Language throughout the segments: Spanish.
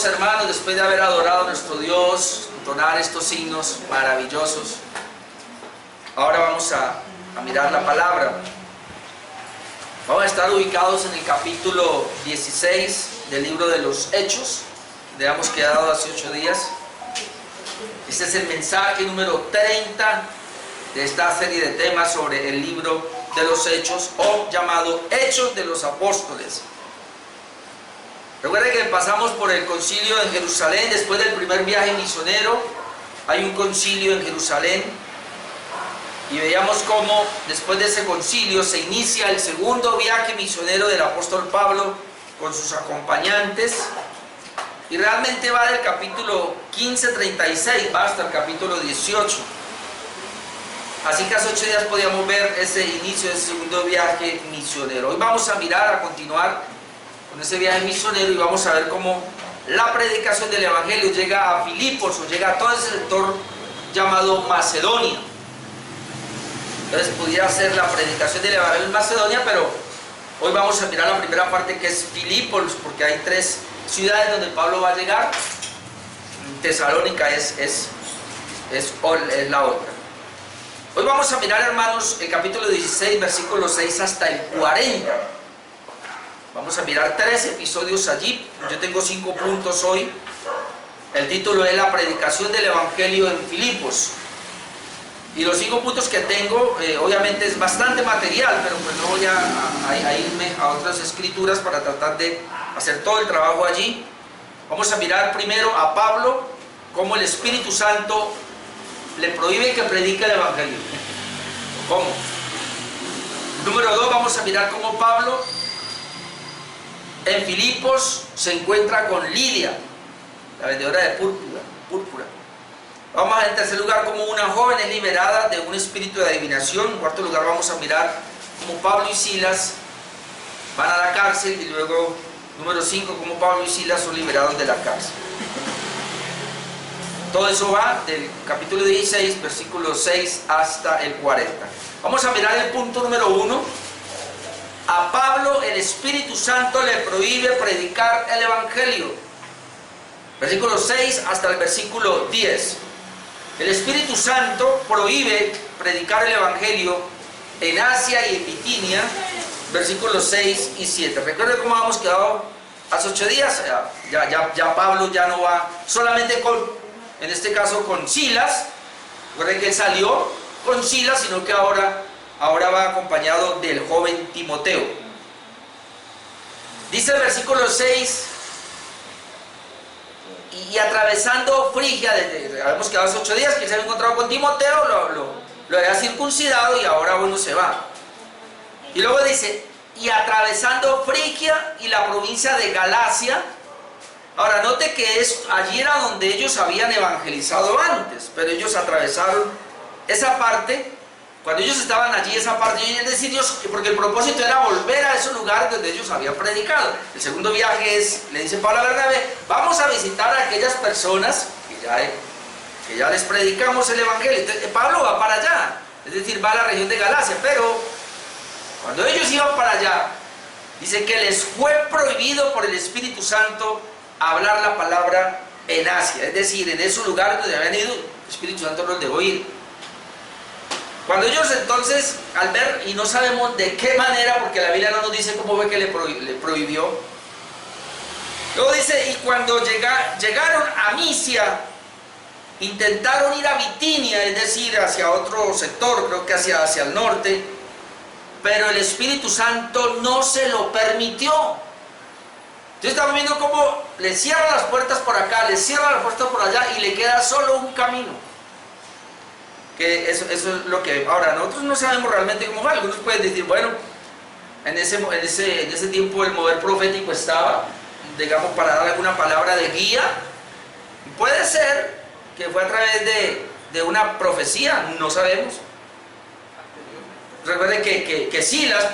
Amados hermanos, después de haber adorado a nuestro Dios, entonar estos signos maravillosos, ahora vamos a mirar la palabra. Vamos a estar ubicados en el capítulo 16 del libro de los Hechos, donde hemos quedado hace 8 días. Este es el mensaje número 30 de esta serie de temas sobre el libro de los Hechos, o llamado Hechos de los Apóstoles. Recuerden que pasamos por el concilio en Jerusalén. Después del primer viaje misionero hay un concilio en Jerusalén, y veíamos cómo después de ese concilio se inicia el segundo viaje misionero del apóstol Pablo con sus acompañantes, y realmente va del capítulo 15-36 va hasta el capítulo 18. Así que hace 8 días podíamos ver ese inicio del segundo viaje misionero. Hoy vamos a mirar, a continuar con ese viaje misionero, y vamos a ver cómo la predicación del evangelio llega a Filipos, o llega a todo ese sector llamado Macedonia. Entonces pudiera ser la predicación del evangelio en Macedonia, pero hoy vamos a mirar la primera parte, que es Filipos, porque hay 3 ciudades donde Pablo va a llegar. Tesalónica es la otra. Hoy vamos a mirar, hermanos, el capítulo 16, versículo 6 hasta el 40. Vamos a mirar 3 episodios allí. Yo tengo 5 puntos hoy. El título es la predicación del evangelio en Filipos. Y los 5 puntos que tengo, obviamente es bastante material, pero pues no voy a irme a otras escrituras para tratar de hacer todo el trabajo allí. Vamos a mirar primero a Pablo, cómo el Espíritu Santo le prohíbe que predique el evangelio. ¿Cómo? Número 2, vamos a mirar cómo Pablo en Filipos se encuentra con Lidia, la vendedora de púrpura. Vamos a, en tercer lugar, como una joven es liberada de un espíritu de adivinación. En cuarto lugar, vamos a mirar cómo Pablo y Silas van a la cárcel. Y luego, número 5, cómo Pablo y Silas son liberados de la cárcel. Todo eso va del capítulo 16, versículo 6 hasta el 40. Vamos a mirar el punto número 1. A Pablo el Espíritu Santo le prohíbe predicar el evangelio. Versículo 6 hasta el versículo 10. El Espíritu Santo prohíbe predicar el evangelio en Asia y en Bitinia. Versículos 6 y 7. Recuerden cómo habíamos quedado hace 8 días. Ya Pablo ya no va solamente en este caso con Silas. Recuerden que él salió con Silas, sino que ahora va acompañado del joven Timoteo. Dice el versículo 6: y atravesando Frigia, habíamos quedado hace 8 días que él se había encontrado con Timoteo, lo había circuncidado, y ahora uno se va. Y luego dice: y atravesando Frigia y la provincia de Galacia. Ahora note que allí era donde ellos habían evangelizado antes, pero ellos atravesaron esa parte. Cuando ellos estaban allí, esa parte, es decir, porque el propósito era volver a esos lugares donde ellos habían predicado. El segundo viaje le dice Pablo a Bernabé: vamos a visitar a aquellas personas que ya les predicamos el evangelio. Entonces, Pablo va para allá, es decir, va a la región de Galacia. Pero cuando ellos iban para allá, dice que les fue prohibido por el Espíritu Santo hablar la palabra en Asia, es decir, en esos lugares donde habían ido, el Espíritu Santo los dejó ir. Cuando ellos entonces, al ver, y no sabemos de qué manera, porque la Biblia no nos dice cómo fue que le prohibió. Luego dice: y cuando llegaron a Misia, intentaron ir a Bitinia, es decir, hacia otro sector, creo que hacia el norte, pero el Espíritu Santo no se lo permitió. Entonces estamos viendo cómo le cierran las puertas por acá, le cierran las puertas por allá, y le queda solo un camino. Que eso es lo que... Ahora, nosotros no sabemos realmente cómo fue. Algunos pueden decir, bueno, en ese tiempo el mover profético estaba, digamos, para dar alguna palabra de guía. Puede ser que fue a través de una profecía, no sabemos. Recuerden que Silas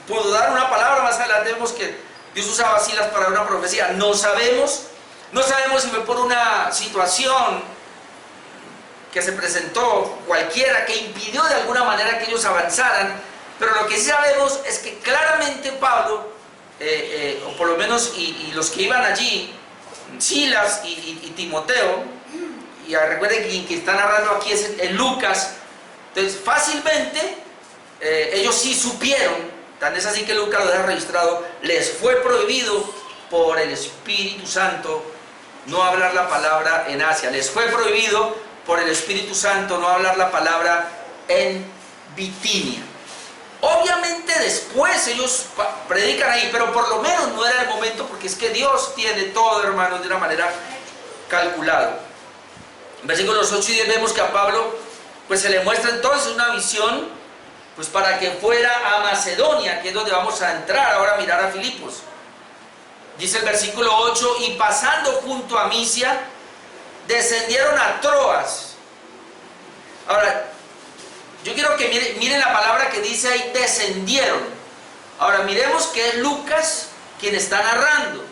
pudo dar una palabra. Más adelante vemos que Dios usaba a Silas para una profecía. No sabemos si fue por una situación que se presentó cualquiera, que impidió de alguna manera que ellos avanzaran. Pero lo que sí sabemos es que claramente Pablo, o por lo menos y los que iban allí, Silas y Timoteo, y recuerden que quien está narrando aquí es el Lucas, entonces fácilmente ellos sí supieron, tan es así que Lucas lo deja registrado, les fue prohibido por el Espíritu Santo no hablar la palabra en Asia, les fue prohibido por el Espíritu Santo no hablar la palabra en Bitinia. Obviamente después ellos predican ahí, pero por lo menos no era el momento, porque es que Dios tiene todo, hermanos, de una manera calculada. En versículos 8 y 10 vemos que a Pablo pues se le muestra entonces una visión pues para que fuera a Macedonia, que es donde vamos a entrar ahora a mirar a Filipos. Dice el versículo 8, y pasando junto a Misia, descendieron a Troas. Ahora, yo quiero que miren la palabra que dice ahí, descendieron. Ahora miremos que es Lucas quien está narrando.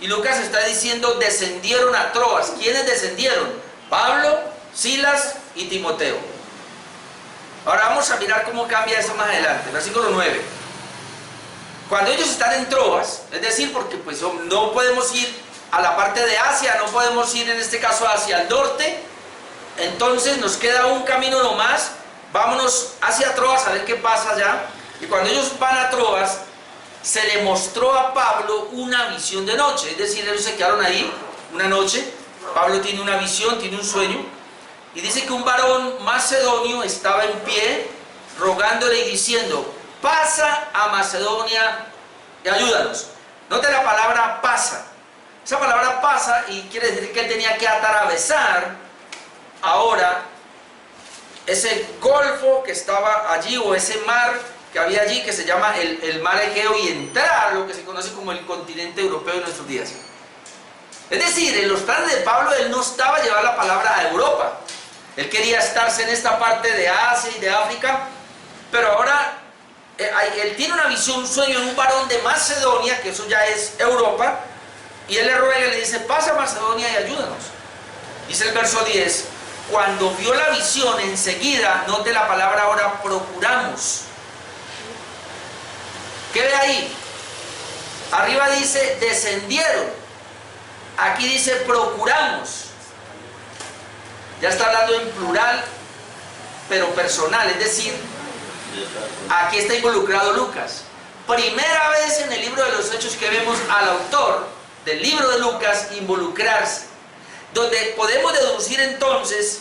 Y Lucas está diciendo, descendieron a Troas. ¿Quiénes descendieron? Pablo, Silas y Timoteo. Ahora vamos a mirar cómo cambia esto más adelante. Versículo 9. Cuando ellos están en Troas, es decir, porque pues no podemos ir a la parte de Asia, no podemos ir en este caso hacia el norte, entonces nos queda un camino nomás. Vámonos hacia Troas a ver qué pasa allá. Y cuando ellos van a Troas, se le mostró a Pablo una visión de noche. Es decir, ellos se quedaron ahí una noche. Pablo tiene una visión, tiene un sueño. Y dice que un varón macedonio estaba en pie, rogándole y diciendo, pasa a Macedonia y ayúdanos. Note la palabra pasa. Esa palabra pasa y quiere decir que él tenía que atravesar ahora ese golfo que estaba allí, o ese mar que había allí, que se llama el mar Egeo, y entrar a lo que se conoce como el continente europeo en nuestros días. Es decir, en los planes de Pablo, él no estaba a llevar la palabra a Europa. Él quería estarse en esta parte de Asia y de África, pero ahora él tiene una visión, un sueño en un varón de Macedonia, que eso ya es Europa, y él le ruega y le dice, pasa a Macedonia y ayúdanos. Dice el verso 10, cuando vio la visión, enseguida, note la palabra ahora, procuramos. ¿Qué ve ahí? Arriba dice, descendieron. Aquí dice, procuramos. Ya está hablando en plural, pero personal, es decir, aquí está involucrado Lucas. Primera vez en el libro de los Hechos que vemos al autor del libro de Lucas involucrarse, donde podemos deducir entonces,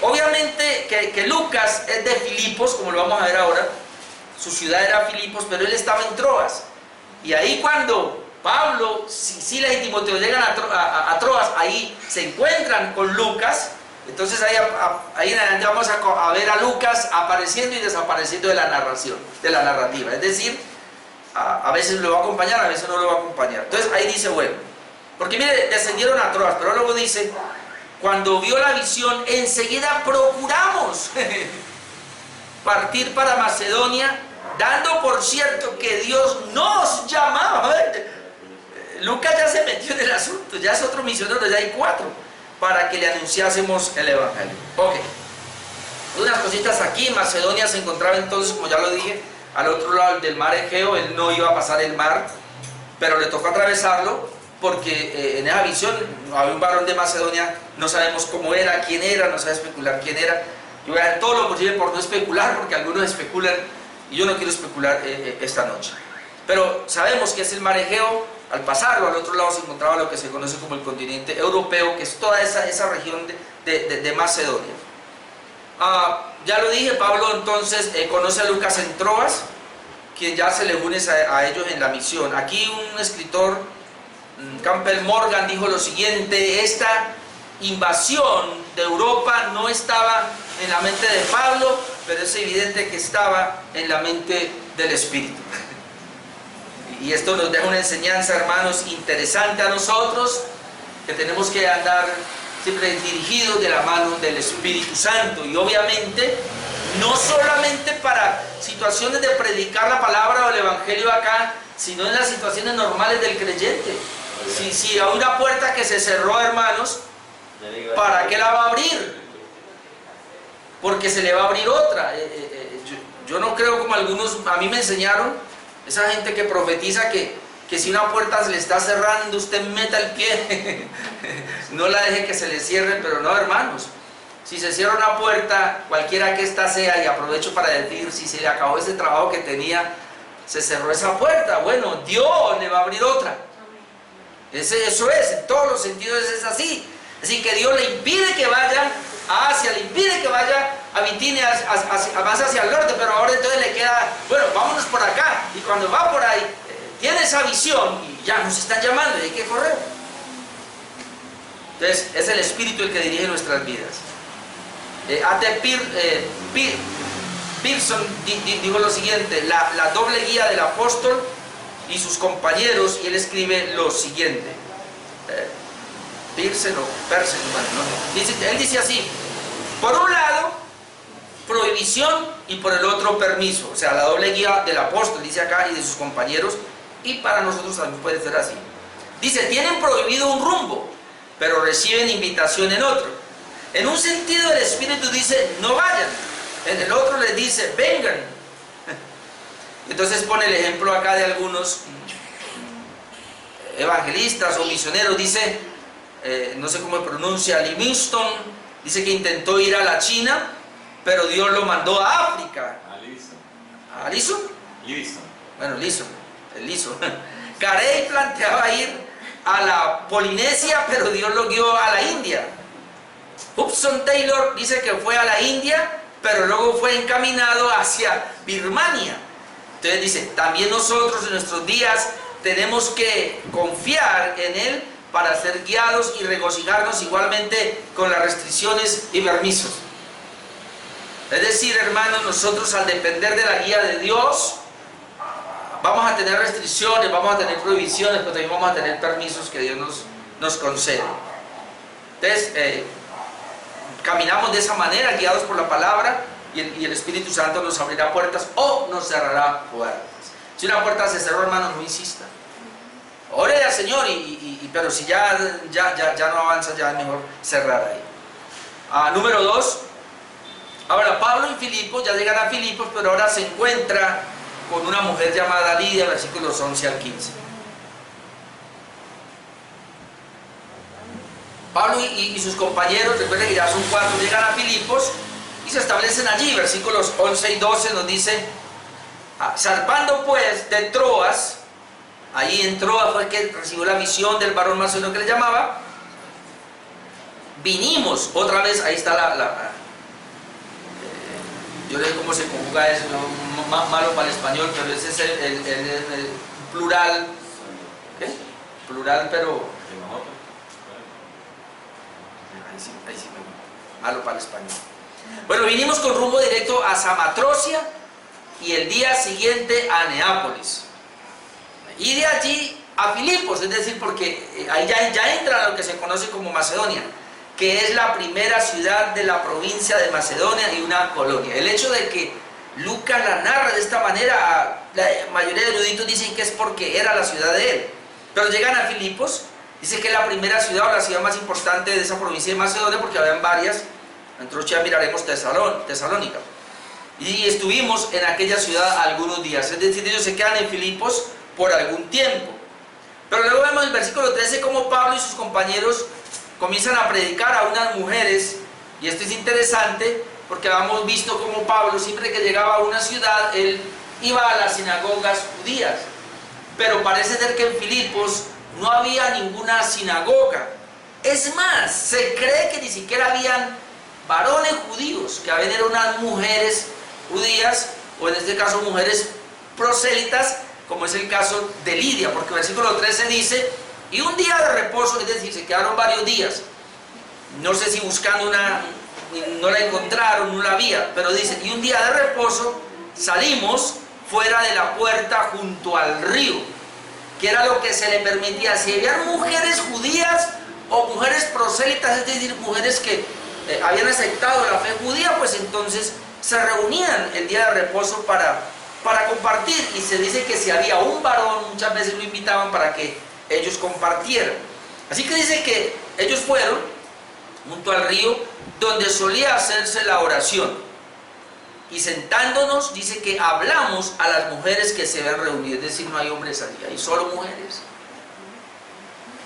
obviamente que Lucas es de Filipos, como lo vamos a ver ahora, su ciudad era Filipos, pero él estaba en Troas, y ahí cuando Pablo, Silas y Timoteo llegan a Troas, ahí se encuentran con Lucas. Entonces ahí en adelante vamos a ver a Lucas apareciendo y desapareciendo de la narración, de la narrativa. Es decir, a veces lo va a acompañar, a veces no lo va a acompañar. Entonces ahí dice, bueno, porque mire, descendieron a Troas, pero luego dice, cuando vio la visión, enseguida procuramos partir para Macedonia, dando por cierto que Dios nos llamaba. Lucas ya se metió en el asunto, ya es otro misionero, ya hay 4, para que le anunciásemos el Evangelio. Ok, unas cositas aquí. Macedonia se encontraba entonces, como ya lo dije, al otro lado del mar Egeo. Él no iba a pasar el mar, pero le tocó atravesarlo, porque en esa visión había un varón de Macedonia, no sabemos cómo era, quién era, no sabe especular quién era. Yo voy a hacer todo lo posible por no especular, porque algunos especulan, y yo no quiero especular esta noche. Pero sabemos que es el mar Egeo. Al pasarlo, al otro lado se encontraba lo que se conoce como el continente europeo, que es toda esa región de Macedonia. Ya lo dije, Pablo entonces conoce a Lucas en Troas, quien ya se le une a ellos en la misión. Aquí un escritor, Campbell Morgan, dijo lo siguiente: esta invasión de Europa no estaba en la mente de Pablo, pero es evidente que estaba en la mente del Espíritu. Y esto nos deja una enseñanza, hermanos, interesante a nosotros, que tenemos que andar siempre dirigidos de la mano del Espíritu Santo. Y obviamente, no solamente para situaciones de predicar la palabra o el Evangelio acá, sino en las situaciones normales del creyente. Si hay una puerta que se cerró, hermanos, ¿para qué la va a abrir? Porque se le va a abrir otra. Yo no creo como algunos a mí me enseñaron, esa gente que profetiza que que si una puerta se le está cerrando, usted meta el pie, no la deje que se le cierre, pero no, hermanos. Si se cierra una puerta, cualquiera que ésta sea, y aprovecho para decir, si se le acabó ese trabajo que tenía, se cerró esa puerta, bueno, Dios le va a abrir otra. Eso es, en todos los sentidos es así. Así que Dios le impide que vaya a Asia, le impide que vaya a Bitinia, más hacia el norte, pero ahora entonces le queda, bueno, vámonos por acá. Y cuando va por ahí, tiene esa visión y ya nos están llamando y hay que correr. Entonces, es el Espíritu el que dirige nuestras vidas. A.T. Pearson dijo lo siguiente: la doble guía del apóstol y sus compañeros, y él escribe lo siguiente. Pearson o Pearson, bueno, no. Él dice así: por un lado, prohibición, y por el otro, permiso. O sea, la doble guía del apóstol, dice acá, y de sus compañeros, y para nosotros también puede ser así. Dice, tienen prohibido un rumbo, pero reciben invitación en otro. En un sentido el Espíritu dice, no vayan. En el otro les dice, vengan. Entonces pone el ejemplo acá de algunos evangelistas o misioneros. Dice, no sé cómo se pronuncia, Livingstone, dice que intentó ir a la China, pero Dios lo mandó a África. ¿A Lisson? Livingstone. Bueno, Lisson. Carey planteaba ir a la Polinesia, pero Dios lo guió a la India. Hudson Taylor dice que fue a la India, pero luego fue encaminado hacia Birmania. Entonces dice, también nosotros en nuestros días tenemos que confiar en Él para ser guiados y regocijarnos igualmente con las restricciones y permisos. Es decir, hermanos, nosotros al depender de la guía de Dios, vamos a tener restricciones, vamos a tener prohibiciones, pero también vamos a tener permisos que Dios nos concede. Entonces, caminamos de esa manera, guiados por la palabra, y el Espíritu Santo nos abrirá puertas o nos cerrará puertas. Si una puerta se cerró, hermano, no insista. Ore al Señor, pero si ya no avanza, ya es mejor cerrar ahí. Número 2. Ahora, Pablo y Filipos ya llegan a Filipos, pero ahora se encuentra con una mujer llamada Lidia, versículos 11 al 15. Pablo y sus compañeros, recuerden que ya son 4, llegan a Filipos y se establecen allí. Versículos 11 y 12 nos dice, zarpando pues de Troas, ahí en Troas fue que recibió la visión del varón macedonio que le llamaba, vinimos otra vez, ahí está yo no sé cómo se conjuga eso, no, malo para el español, pero ese es el plural, ¿qué? Plural, pero ahí sí, malo para el español. Bueno, vinimos con rumbo directo a Samatrocia y el día siguiente a Neápolis. Y de allí a Filipos, es decir, porque ahí ya entra lo que se conoce como Macedonia, que es la primera ciudad de la provincia de Macedonia y una colonia. El hecho de que Lucas la narra de esta manera, la mayoría de eruditos dicen que es porque era la ciudad de él. Pero llegan a Filipos, dice que es la primera ciudad o la ciudad más importante de esa provincia de Macedonia, porque habían varias, entonces ya miraremos Tesalónica. Y estuvimos en aquella ciudad algunos días, es decir, ellos se quedan en Filipos por algún tiempo. Pero luego vemos en el versículo 13 cómo Pablo y sus compañeros comienzan a predicar a unas mujeres, y esto es interesante porque habíamos visto cómo Pablo siempre que llegaba a una ciudad, él iba a las sinagogas judías, pero parece ser que en Filipos no había ninguna sinagoga. Es más, se cree que ni siquiera habían varones judíos, que habían eran unas mujeres judías, o en este caso mujeres prosélitas, como es el caso de Lidia, porque el versículo 13 dice, y un día de reposo, es decir, se quedaron varios días, no sé si buscando no la encontraron, no la había, pero dice, y un día de reposo salimos fuera de la puerta junto al río, que era lo que se le permitía. Si habían mujeres judías o mujeres prosélitas, es decir, mujeres que habían aceptado la fe judía, pues entonces se reunían el día de reposo para compartir, y se dice que si había un varón, muchas veces lo invitaban para que ellos compartieran. Así que dice que ellos fueron junto al río donde solía hacerse la oración. y sentándonos, dice que hablamos a las mujeres que se ven reunidas, es decir, no hay hombres allí, hay solo mujeres.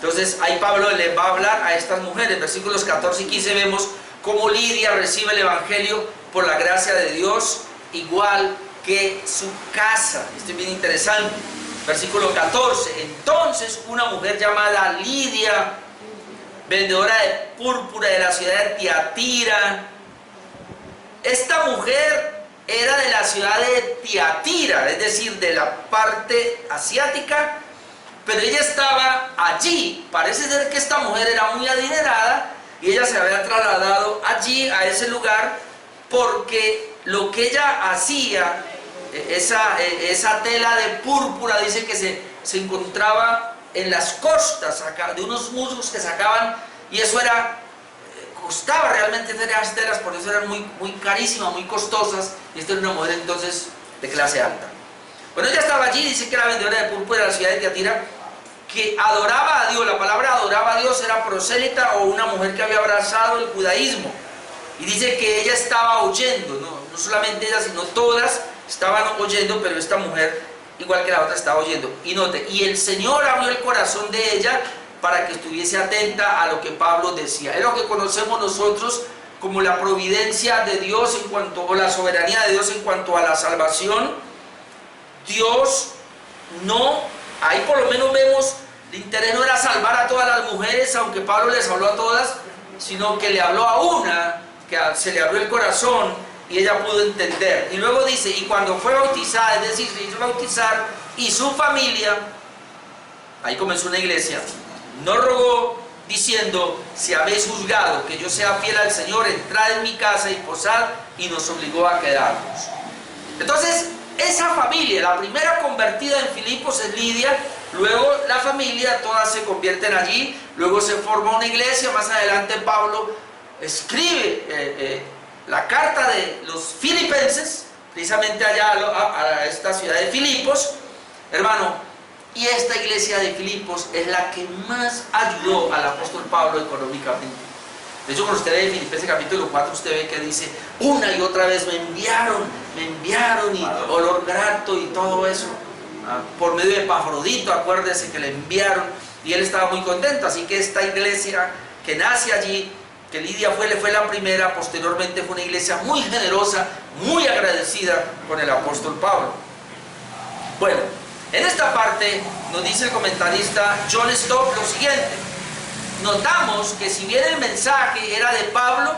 Entonces ahí Pablo les va a hablar a estas mujeres. Versículos 14 y 15 vemos cómo Lidia recibe el evangelio por la gracia de Dios, igual que su casa. Esto es bien interesante. Versículo 14, entonces una mujer llamada Lidia, vendedora de púrpura de la ciudad de Tiatira. Esta mujer era de la ciudad de Tiatira, es decir, de la parte asiática, pero ella estaba allí. Parece ser que esta mujer era muy adinerada y ella se había trasladado allí, a ese lugar, porque lo que ella hacía, esa tela de púrpura, dice que se encontraba en las costas de unos musgos que sacaban, y eso costaba realmente hacer las telas, por eso eran muy carísimas, muy costosas, y esta era una mujer entonces de clase alta. Bueno, ella estaba allí, dice que era vendedora de púrpura de la ciudad de Tiatira, que adoraba a Dios. La palabra adoraba a Dios era prosélita, o una mujer que había abrazado el judaísmo, y dice que ella estaba oyendo, no solamente ella, sino todas estaban oyendo, pero esta mujer, igual que la otra, estaba oyendo. Y note, y el Señor abrió el corazón de ella para que estuviese atenta a lo que Pablo decía. Es lo que conocemos nosotros como la providencia de Dios o la soberanía de Dios en cuanto a la salvación. Dios ahí por lo menos vemos, el interés no era salvar a todas las mujeres, aunque Pablo les habló a todas, sino que le habló a una, que se le abrió el corazón y ella pudo entender. Y luego dice, y cuando fue bautizada, es decir, se hizo bautizar, y su familia, ahí comenzó una iglesia, no rogó diciendo, si habéis juzgado que yo sea fiel al Señor, entrad en mi casa y posad, y nos obligó a quedarnos. Entonces, esa familia, la primera convertida en Filipos es Lidia, luego la familia, todas se convierten allí, luego se forma una iglesia. Más adelante Pablo escribe la carta de los filipenses, precisamente allá a esta ciudad de Filipos, hermano. Y esta iglesia de Filipos es la que más ayudó al apóstol Pablo económicamente. De hecho, cuando usted lee Filipenses capítulo 4, usted ve que dice, una y otra vez me enviaron, y olor grato y todo eso. Por medio de Epafrodito, acuérdese que le enviaron, y él estaba muy contento. Así que esta iglesia que nace allí, que Lidia le fue la primera, posteriormente fue una iglesia muy generosa, muy agradecida con el apóstol Pablo. Bueno, en esta parte nos dice el comentarista John Stott lo siguiente. Notamos que si bien el mensaje era de Pablo,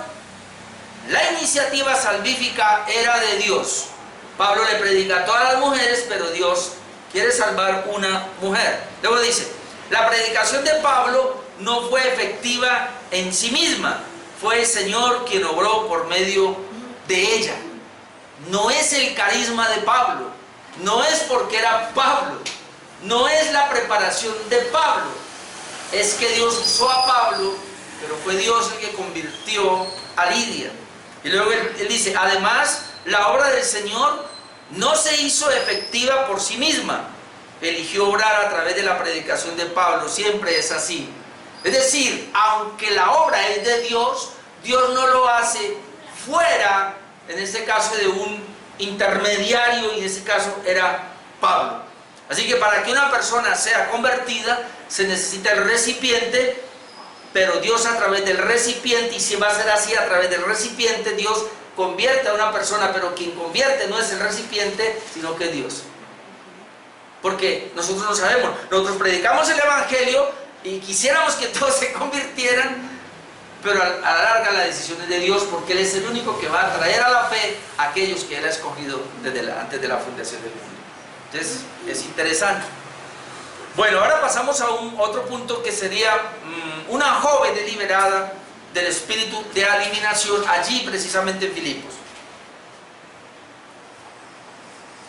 la iniciativa salvífica era de Dios. Pablo le predica a todas las mujeres, pero Dios quiere salvar una mujer. Luego dice, la predicación de Pablo no fue efectiva en sí misma, fue el Señor quien obró por medio de ella. No es el carisma de Pablo, no es porque era Pablo, no es la preparación de Pablo, es que Dios usó a Pablo, pero fue Dios el que convirtió a Lidia. Y luego él dice, además, la obra del Señor no se hizo efectiva por sí misma, eligió obrar a través de la predicación de Pablo, siempre es así. Es decir, aunque la obra es de Dios, Dios no lo hace fuera, en este caso, de un intermediario, y en este caso era Pablo. Así que para que una persona sea convertida, se necesita el recipiente, pero Dios a través del recipiente, y si va a ser así, a través del recipiente, Dios convierte a una persona, pero quien convierte no es el recipiente, sino que Dios. Porque nosotros no sabemos, nosotros predicamos el Evangelio y quisiéramos que todos se convirtieran, pero a la larga la decisión es de Dios, porque Él es el único que va a traer a la fe a aquellos que Él ha escogido antes de la fundación del mundo. Entonces, es interesante. Bueno, ahora pasamos a otro punto, que sería una joven deliberada del espíritu de adivinación, allí precisamente en Filipos.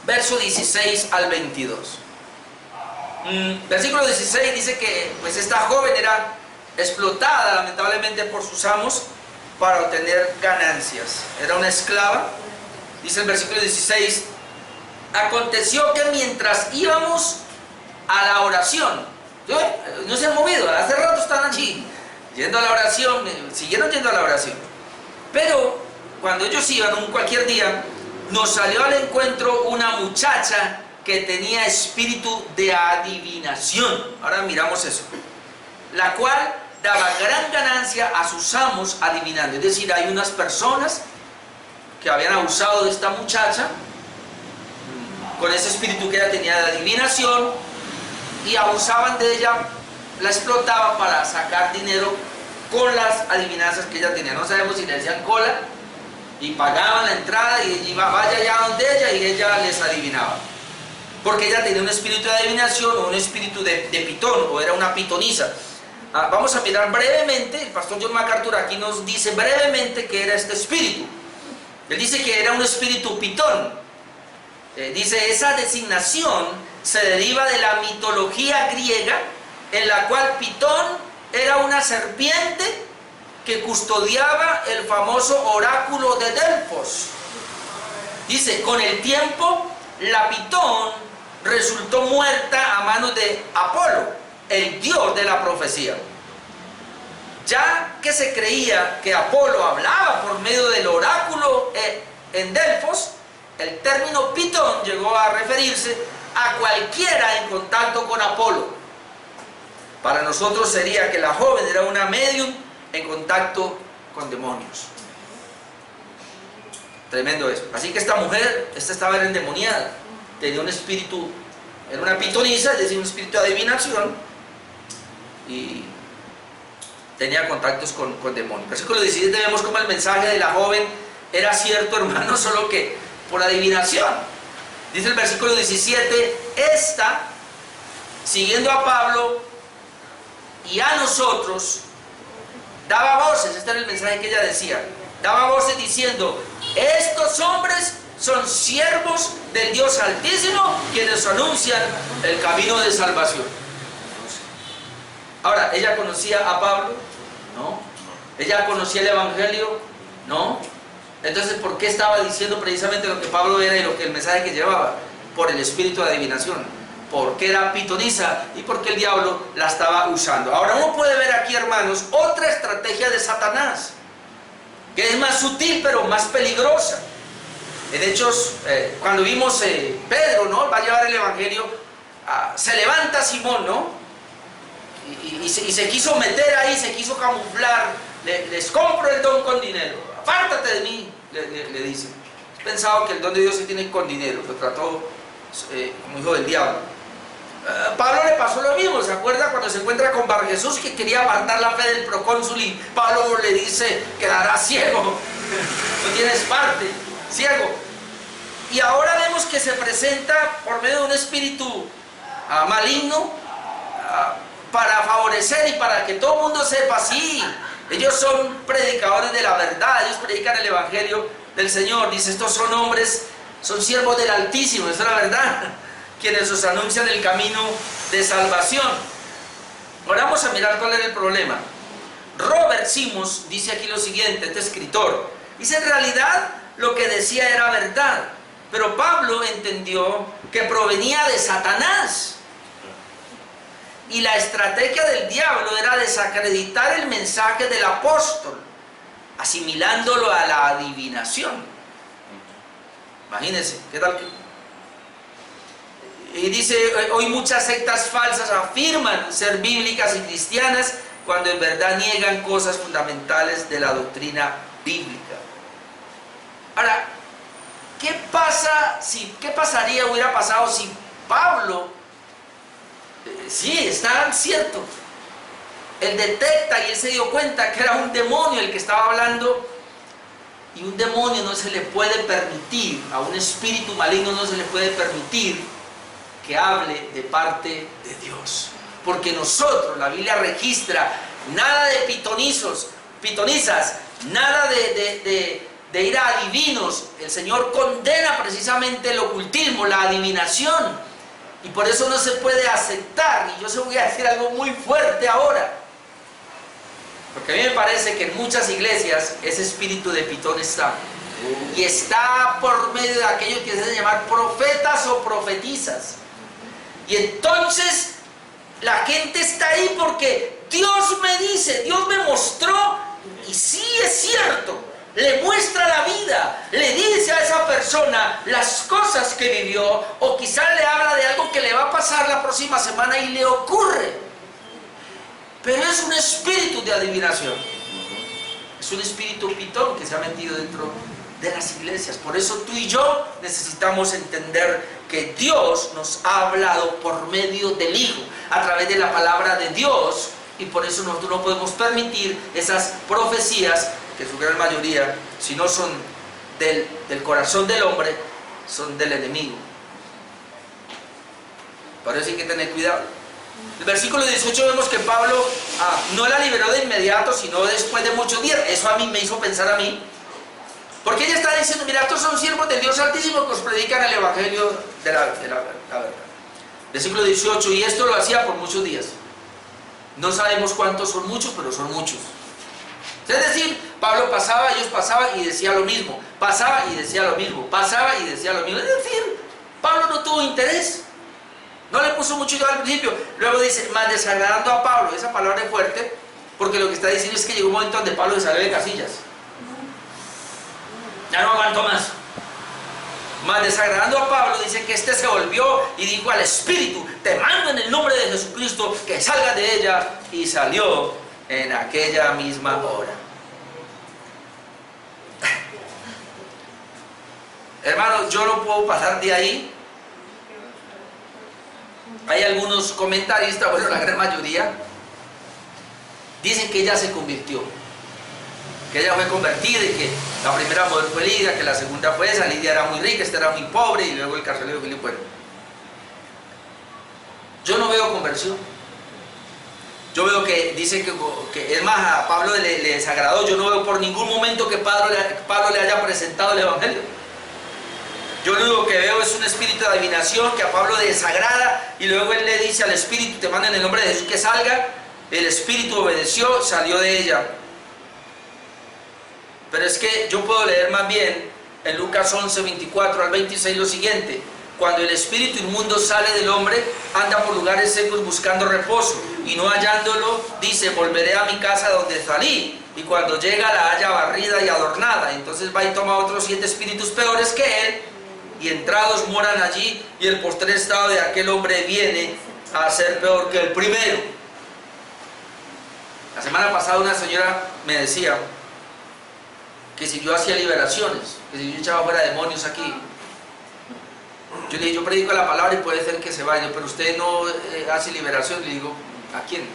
Verso 16 al 22. Versículo 16 dice que pues esta joven era explotada lamentablemente por sus amos para obtener ganancias. Era una esclava. Dice el versículo 16, aconteció que mientras íbamos a la oración, no se han movido, hace rato están allí yendo a la oración, siguieron yendo a la oración, pero cuando ellos iban un cualquier día, nos salió al encuentro una muchacha que tenía espíritu de adivinación. Ahora miramos eso. La cual daba gran ganancia a sus amos adivinando. Es decir, hay unas personas que habían abusado de esta muchacha con ese espíritu que ella tenía de adivinación y abusaban de ella, la explotaban para sacar dinero con las adivinanzas que ella tenía. No sabemos si le hacían cola y pagaban la entrada y iba, vaya allá donde ella, y ella les adivinaba. Porque ella tenía un espíritu de adivinación o un espíritu de pitón, o era una pitonisa. Vamos a mirar brevemente, el pastor John MacArthur aquí nos dice brevemente qué era este espíritu. Él dice que era un espíritu pitón. Dice, esa designación se deriva de la mitología griega, en la cual Pitón era una serpiente que custodiaba el famoso oráculo de Delfos. Dice, con el tiempo, la Pitón resultó muerta a manos de Apolo, el dios de la profecía. Ya que se creía que Apolo hablaba por medio del oráculo en Delfos, el término Pitón llegó a referirse a cualquiera en contacto con Apolo. Para nosotros sería que la joven era una medium en contacto con demonios. Tremendo eso. Así que esta mujer, esta estaba endemoniada, tenía un espíritu, era una pitonisa, es decir, un espíritu de adivinación, y tenía contactos con demonios. Versículo 17 vemos como el mensaje de la joven era cierto, hermano, solo que por adivinación. Dice el versículo 17, esta, siguiendo a Pablo y a nosotros, daba voces. Este era el mensaje que ella decía. Daba voces diciendo, estos hombres son siervos del Dios Altísimo, quienes anuncian el camino de salvación. Ahora, ¿ella conocía a Pablo? No. ¿Ella conocía el Evangelio? No. Entonces, ¿por qué estaba diciendo precisamente lo que Pablo era y lo que el mensaje que llevaba? Por el espíritu de adivinación. Porque era pitonisa y porque el diablo la estaba usando. Ahora uno puede ver aquí, hermanos, otra estrategia de Satanás, que es más sutil pero más peligrosa. En Hechos, cuando vimos Pedro, ¿no? Va a llevar el Evangelio, se levanta Simón, ¿no? Y se quiso meter ahí, se quiso camuflar. Les compro el don con dinero. Apártate de mí, le dice. Pensaba que el don de Dios se tiene con dinero. Lo trató como hijo del diablo. Pablo le pasó lo mismo. ¿Se acuerda cuando se encuentra con Bar Jesús, que quería apartar la fe del procónsul, y Pablo le dice, quedarás ciego, no tienes parte, ciego? Y ahora vemos que se presenta por medio de un espíritu maligno para favorecer y para que todo el mundo sepa, sí, ellos son predicadores de la verdad, ellos predican el Evangelio del Señor. Dice, estos son hombres, son siervos del Altísimo, esa es la verdad, quienes os anuncian el camino de salvación. Ahora vamos a mirar cuál era el problema. Robert Simmons dice aquí lo siguiente, este escritor, dice, en realidad lo que decía era verdad, pero Pablo entendió que provenía de Satanás. Y la estrategia del diablo era desacreditar el mensaje del apóstol, asimilándolo a la adivinación. Imagínense, ¿qué tal? Y dice, hoy muchas sectas falsas afirman ser bíblicas y cristianas, cuando en verdad niegan cosas fundamentales de la doctrina bíblica. Ahora, ¿qué hubiera pasado si Pablo, sí, está cierto, él detecta y él se dio cuenta que era un demonio el que estaba hablando, y un demonio no se le puede permitir, a un espíritu maligno no se le puede permitir que hable de parte de Dios? Porque nosotros, la Biblia registra, nada de pitonisas, nada de ir a adivinos. El Señor condena precisamente el ocultismo, la adivinación. Y por eso no se puede aceptar. Y yo se voy a decir algo muy fuerte ahora, porque a mí me parece que en muchas iglesias ese espíritu de pitón está. Y está por medio de aquellos que se hacen llamar profetas o profetizas. Y entonces la gente está ahí porque Dios me dice, Dios me mostró, y sí es cierto. Le muestra la vida, le dice a esa persona persona las cosas que vivió, o quizás le habla de algo que le va a pasar la próxima semana y le ocurre. Pero es un espíritu de adivinación. Es un espíritu pitón que se ha metido dentro de las iglesias. Por eso tú y yo necesitamos entender que Dios nos ha hablado por medio del Hijo, a través de la palabra de Dios, y por eso nosotros no podemos permitir esas profecías, que su gran mayoría, si no son del corazón del hombre, son del enemigo. Por eso hay que tener cuidado. El versículo 18 vemos que Pablo no la liberó de inmediato, sino después de muchos días. Eso a mí me hizo pensar a mí, porque ella está diciendo: mira, estos son siervos del Dios Altísimo que os predican el Evangelio de la verdad. Versículo 18, y esto lo hacía por muchos días. No sabemos cuántos son muchos, pero son muchos. Es decir, Pablo pasaba, ellos pasaban y decía lo mismo, pasaba y decía lo mismo, pasaba y decía lo mismo. Es decir, Pablo no tuvo interés, no le puso mucho yo al principio. Luego dice, más desagradando a Pablo. Esa palabra es fuerte, porque lo que está diciendo es que llegó un momento donde Pablo se salió de casillas. Ya no aguantó más. Más desagradando a Pablo, dice que este se volvió y dijo al espíritu: te mando en el nombre de Jesucristo que salga de ella, y salió en aquella misma hora. Hermanos, yo no puedo pasar de ahí. Hay algunos comentaristas, bueno, la gran mayoría, dicen que ella se convirtió, que ella fue convertida, y que la primera mujer fue Lidia, que la segunda fue esa. Lidia era muy rica, esta era muy pobre, y luego el carcelero Filipo. Bueno, yo no veo conversión. Yo veo que dice que es más, a Pablo le desagradó. Yo no veo por ningún momento que Pablo le haya presentado el Evangelio. Yo lo único que veo es un espíritu de adivinación que a Pablo le desagrada, y luego él le dice al espíritu: te mando en el nombre de Jesús que salga. El espíritu obedeció, salió de ella. Pero es que yo puedo leer más bien en Lucas 11, 24 al 26 lo siguiente: cuando el espíritu inmundo sale del hombre, anda por lugares secos buscando reposo, y no hallándolo, dice: volveré a mi casa donde salí. Y cuando llega, la halla barrida y adornada. Entonces va y toma otros 7 espíritus peores que él, y entrados moran allí, y el postrer estado de aquel hombre viene a ser peor que el primero. La semana pasada una señora me decía que si yo hacía liberaciones, que si yo echaba fuera demonios aquí. Yo le dije: yo predico la palabra y puede ser que se vaya, pero usted no hace liberación. Le digo: ¿a quién?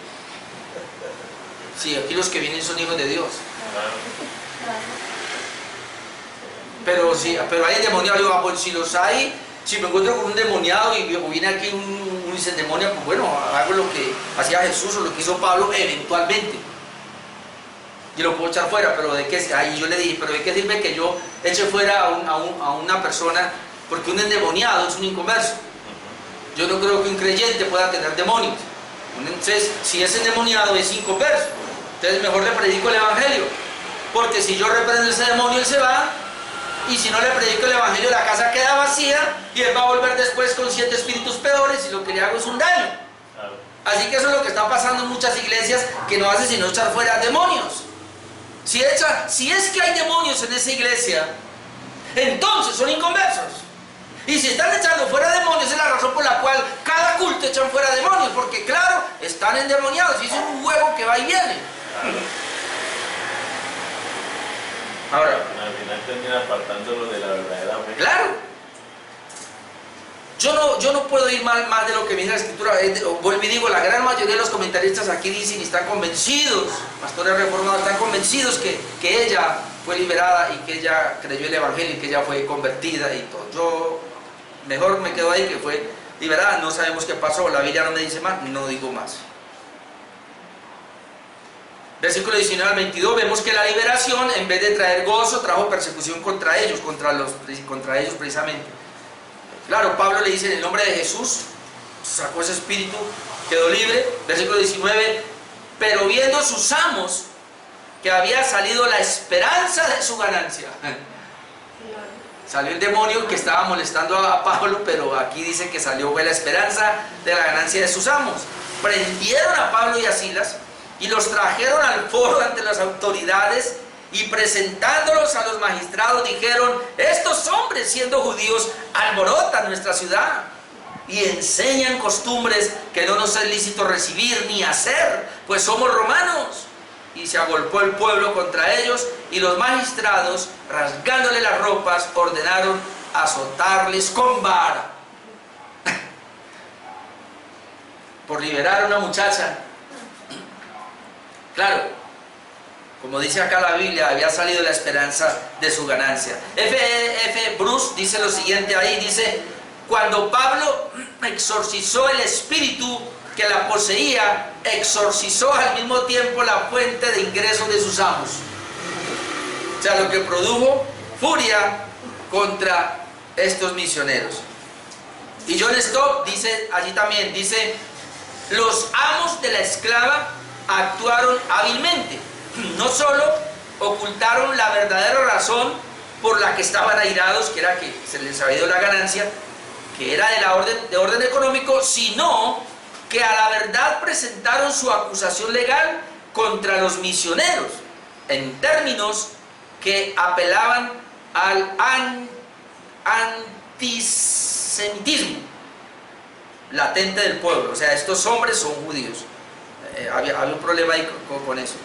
Sí, aquí los que vienen son hijos de Dios. Pero sí, pero hay endemoniados. Le digo: pues si los hay, si me encuentro con un endemoniado y viene aquí un demonio, pues bueno, hago lo que hacía Jesús o lo que hizo Pablo eventualmente. Y lo puedo echar fuera, pero ¿de qué? Ahí yo le dije: pero ¿de qué sirve que yo eche fuera a una persona? Porque un endemoniado es un inconverso. Yo no creo que un creyente pueda tener demonios. Entonces, si es endemoniado, es inconverso. Entonces mejor le predico el Evangelio, porque si yo reprendo ese demonio, él se va. Y si no le predico el Evangelio, la casa queda vacía, y él va a volver después con 7 espíritus peores, y lo que le hago es un daño. Así que eso es lo que está pasando en muchas iglesias, que no hace sino echar fuera demonios. Si es que hay demonios en esa iglesia, entonces son inconversos. Y si están echando fuera demonios, es la razón por la cual cada culto echan fuera demonios, porque claro, están endemoniados, y es un juego que va y viene. Ahora, al final termina apartándolo de la verdadera fe. Claro. Yo no puedo ir más de lo que viene la Escritura. Vuelvo y digo, la gran mayoría de los comentaristas aquí dicen y están convencidos, pastores reformados están convencidos que ella fue liberada y que ella creyó el Evangelio y que ella fue convertida y todo. Yo mejor me quedo ahí, que fue liberada. No sabemos qué pasó, la Biblia no me dice más, no digo más. Versículo 19 al 22, vemos que la liberación, en vez de traer gozo, trajo persecución contra ellos, contra ellos precisamente. Claro, Pablo le dice: en el nombre de Jesús, sacó ese espíritu, quedó libre. Versículo 19, pero viendo sus amos que había salido la esperanza de su ganancia. Salió el demonio que estaba molestando a Pablo, pero aquí dice que salió fue la esperanza de la ganancia de sus amos. Prendieron a Pablo y a Silas y los trajeron al foro ante las autoridades, y presentándolos a los magistrados dijeron: estos hombres, siendo judíos, alborotan nuestra ciudad y enseñan costumbres que no nos es lícito recibir ni hacer, pues somos romanos. Y se agolpó el pueblo contra ellos, y los magistrados, rasgándole las ropas, ordenaron azotarles con vara. Por liberar a una muchacha. Claro, como dice acá la Biblia, había salido la esperanza de su ganancia. F. Bruce dice lo siguiente ahí, dice: cuando Pablo exorcizó el espíritu que la poseía, exorcizó al mismo tiempo la fuente de ingresos de sus amos. O sea, lo que produjo furia contra estos misioneros. Y John Stott dice allí también, dice: los amos de la esclava actuaron hábilmente. No solo ocultaron la verdadera razón por la que estaban airados, que era que se les había ido la ganancia, que era de orden económico, sino que a la verdad presentaron su acusación legal contra los misioneros, en términos que apelaban al antisemitismo latente del pueblo. O sea, estos hombres son judíos. Había un problema ahí con eso.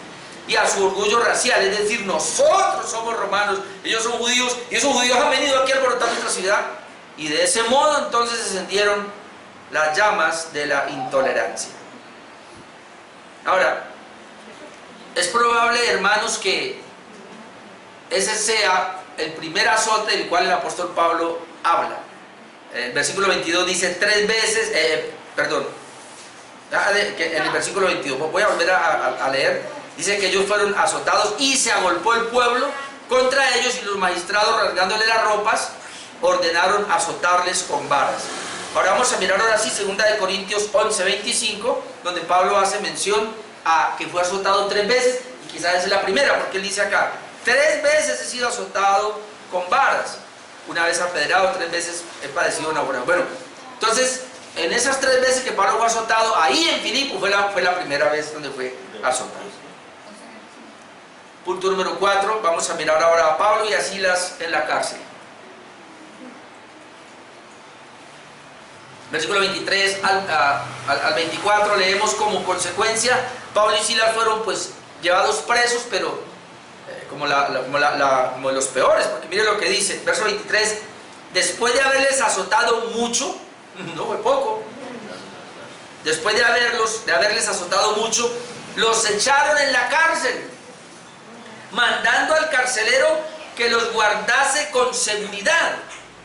Y a su orgullo racial, es decir, nosotros somos romanos, ellos son judíos, y esos judíos han venido aquí a alborotar nuestra ciudad. Y de ese modo entonces se encendieron las llamas de la intolerancia. Ahora, es probable, hermanos, que ese sea el primer azote del cual el apóstol Pablo habla. El versículo 22 dice 3 veces, en el versículo 22, voy a volver a leer, dice que ellos fueron azotados y se agolpó el pueblo contra ellos, y los magistrados, rasgándole las ropas, ordenaron azotarles con varas. Ahora vamos a mirar ahora sí 2 Corintios 11:25, donde Pablo hace mención a que fue azotado 3 veces, y quizás esa es la primera, porque él dice acá: 3 veces he sido azotado con varas, una vez apedreado, 3 veces he padecido naufragio. Bueno, entonces, en esas 3 veces que Pablo fue azotado, ahí en Filipo fue la primera vez donde fue azotado. Punto número 4, vamos a mirar ahora a Pablo y a Silas en la cárcel. Versículo 23 al 24 leemos: como consecuencia, Pablo y Silas fueron pues llevados presos, pero como los peores, porque mire lo que dice, verso 23: después de haberles azotado mucho, no fue poco, después de haberles azotado mucho, los echaron en la cárcel, mandando al carcelero que los guardase con seguridad,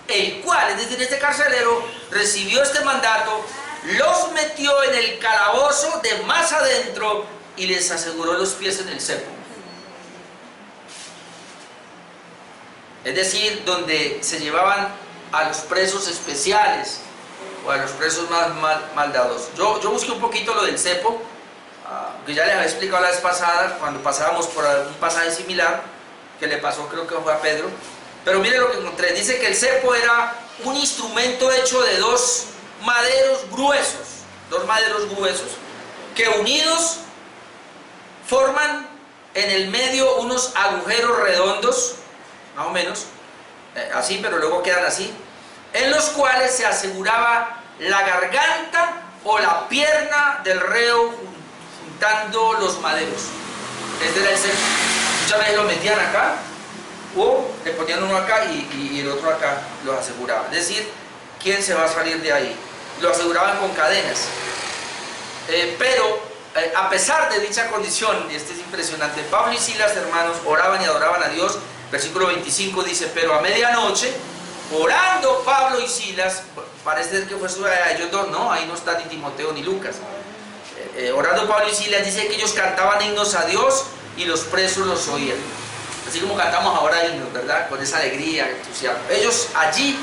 el cual, es decir, este carcelero recibió este mandato, los metió en el calabozo de más adentro y les aseguró los pies en el cepo. Es decir, donde se llevaban a los presos especiales o a los presos más maldadosos. Yo busqué un poquito lo del cepo, que ya les había explicado la vez pasada, cuando pasábamos por un pasaje similar, que le pasó, creo que fue a Pedro. Pero mire lo que encontré, dice que el cepo era un instrumento hecho de 2 maderos gruesos, que unidos forman en el medio unos agujeros redondos, más o menos, así, pero luego quedan así, en los cuales se aseguraba la garganta o la pierna del reo juntando los maderos. Este era el cepo. Muchas veces lo metían acá, o le ponían uno acá y el otro acá, los aseguraba. Es decir, ¿quién se va a salir de ahí? Lo aseguraban con cadenas. Pero a pesar de dicha condición, y esto es impresionante, Pablo y Silas, hermanos, oraban y adoraban a Dios. Versículo 25 dice: pero a medianoche, orando Pablo y Silas, parece que fue a ellos dos, no, ahí no está ni Timoteo ni Lucas. Orando Pablo y Silas, dice que ellos cantaban himnos a Dios y los presos los oían. Así como cantamos ahora himnos, ¿verdad? Con esa alegría, entusiasmo. Ellos allí,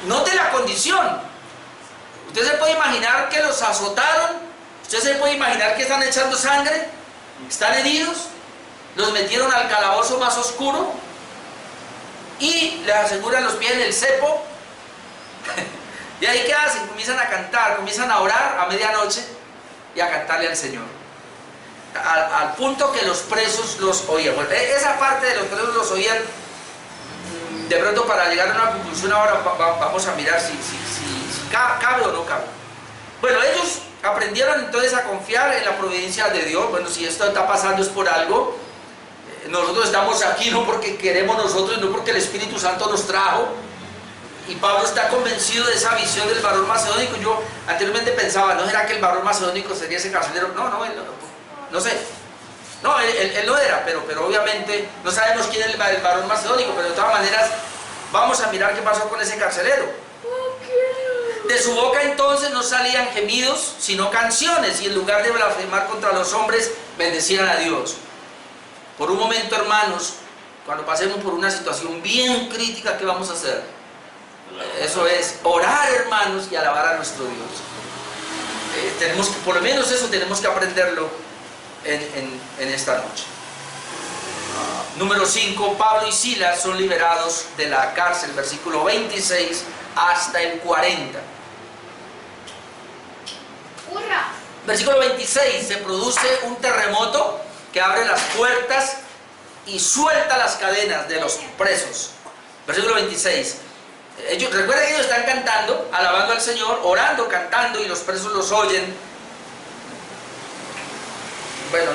note la condición. Usted se puede imaginar que los azotaron, usted se puede imaginar que están echando sangre, están heridos, los metieron al calabozo más oscuro y les aseguran los pies en el cepo. ¿Y ahí qué hacen? Comienzan a cantar, comienzan a orar a medianoche y a cantarle al Señor. al punto que los presos los oían. Bueno, esa parte de los presos los oían. De pronto, para llegar a una conclusión ahora vamos a mirar si cabe o no cabe. Bueno, ellos aprendieron entonces a confiar en la providencia de Dios. Bueno, si esto está pasando es por algo. Nosotros estamos aquí no porque queremos nosotros, no porque el Espíritu Santo nos trajo. Y Pablo está convencido de esa visión del varón macedónico. Yo anteriormente pensaba, ¿no será que el varón macedónico sería ese carcelero? No sé. No, él no era, pero obviamente no sabemos quién es el varón macedónico, pero de todas maneras vamos a mirar qué pasó con ese carcelero. De su boca entonces no salían gemidos, sino canciones, y en lugar de blasfemar contra los hombres, bendecían a Dios. Por un momento, hermanos, cuando pasemos por una situación bien crítica, ¿qué vamos a hacer? Eso es orar, hermanos, y alabar a nuestro Dios. Tenemos que, por lo menos eso tenemos que aprenderlo en esta noche. Número 5, Pablo y Silas son liberados de la cárcel, versículo 26 hasta el 40. ¡Hurra! Versículo 26, se produce un terremoto que abre las puertas y suelta las cadenas de los presos. Versículo 26. Recuerden que ellos están cantando, alabando al Señor, orando, cantando, y los presos los oyen. Bueno,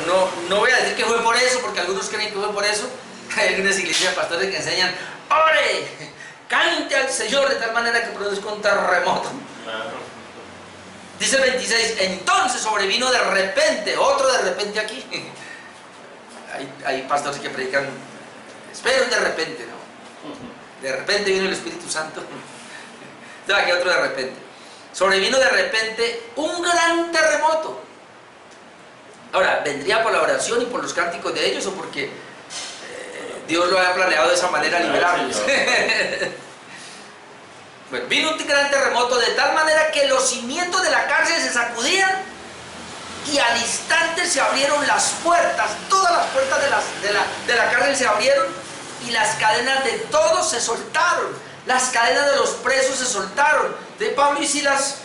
no voy a decir que fue por eso, porque algunos creen que fue por eso. Hay algunas iglesias de pastores que enseñan: ore, cante al Señor de tal manera que produzca un terremoto. Dice el 26, entonces sobrevino de repente, otro de repente aquí. Hay pastores que predican, esperen de repente, ¿no? De repente vino el Espíritu Santo. Entonces aquí otro de repente. Sobrevino de repente un gran terremoto. Ahora, ¿vendría por la oración y por los cánticos de ellos o porque Dios lo había planeado de esa manera liberarlos? Bueno, vino un gran terremoto de tal manera que los cimientos de la cárcel se sacudían y al instante se abrieron las puertas, todas las puertas de la cárcel se abrieron y las cadenas de todos se soltaron, las cadenas de los presos se soltaron, de Pablo y Silas,